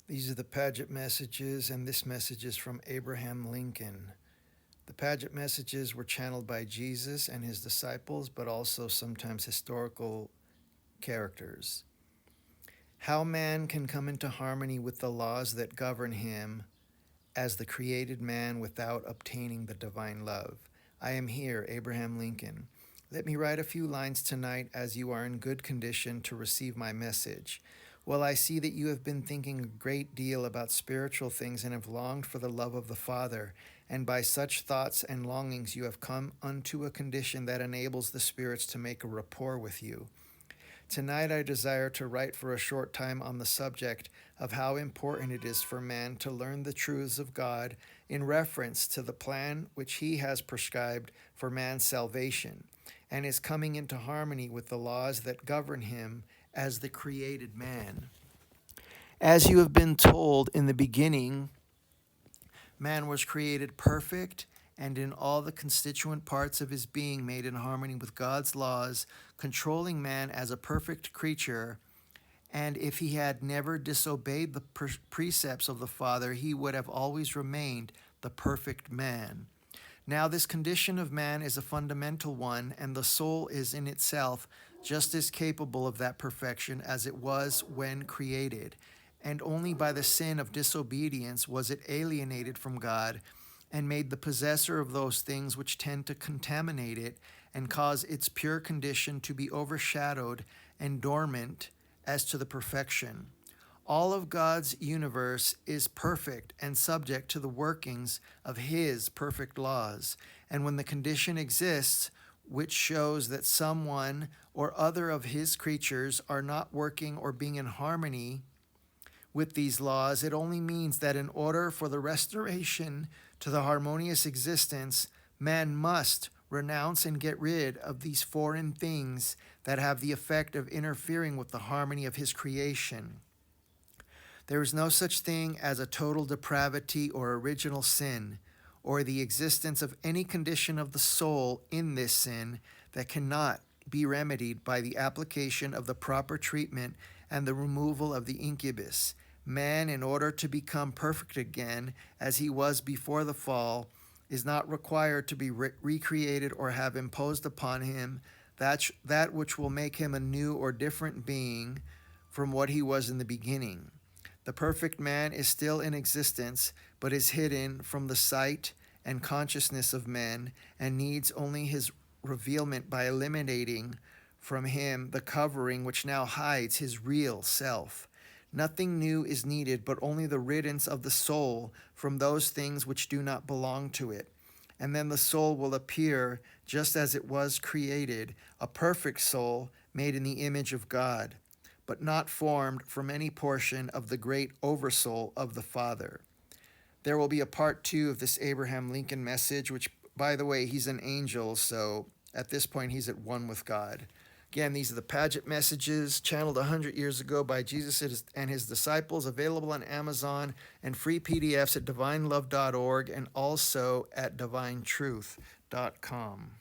These are the Paget messages, and this message is from Abraham Lincoln. The Paget messages were channeled by Jesus and his disciples, but also sometimes historical characters. How man can come into harmony with the laws that govern him as the created man without obtaining the divine love. I am here, Abraham Lincoln. Let me write a few lines tonight as you are in good condition to receive my message. Well, I see that you have been thinking a great deal about spiritual things and have longed for the love of the Father, and by such thoughts and longings you have come unto a condition that enables the spirits to make a rapport with you. Tonight I desire to write for a short time on the subject of how important it is for man to learn the truths of God in reference to the plan which he has prescribed for man's salvation, and is coming into harmony with the laws that govern him as the created man. As you have been told in the beginning, man was created perfect and in all the constituent parts of his being made in harmony with God's laws, controlling man as a perfect creature. And if he had never disobeyed the precepts of the Father, he would have always remained the perfect man. Now, this condition of man is a fundamental one, and the soul is in itself just as capable of that perfection as it was when created. And only by the sin of disobedience was it alienated from God and made the possessor of those things which tend to contaminate it and cause its pure condition to be overshadowed and dormant as to the perfection. All of God's universe is perfect and subject to the workings of His perfect laws. And when the condition exists, which shows that someone or other of His creatures are not working or being in harmony with these laws, it only means that in order for the restoration to the harmonious existence, man must renounce and get rid of these foreign things that have the effect of interfering with the harmony of his creation. There is no such thing as a total depravity or original sin, or the existence of any condition of the soul in this sin that cannot be remedied by the application of the proper treatment and the removal of the incubus. Man, in order to become perfect again, as he was before the fall, is not required to be recreated or have imposed upon him that which will make him a new or different being from what he was in the beginning. The perfect man is still in existence, but is hidden from the sight and consciousness of men, and needs only his revealment by eliminating from him the covering which now hides his real self. Nothing new is needed, but only the riddance of the soul from those things which do not belong to it. And then the soul will appear just as it was created, a perfect soul made in the image of God, but not formed from any portion of the great oversoul of the Father. There will be a part 2 of this Abraham Lincoln message, which, by the way, he's an angel, so at this point he's at one with God. Again, these are the Paget messages channeled 100 years ago by Jesus and his disciples, available on Amazon and free PDFs at divinelove.org and also at divinetruth.com.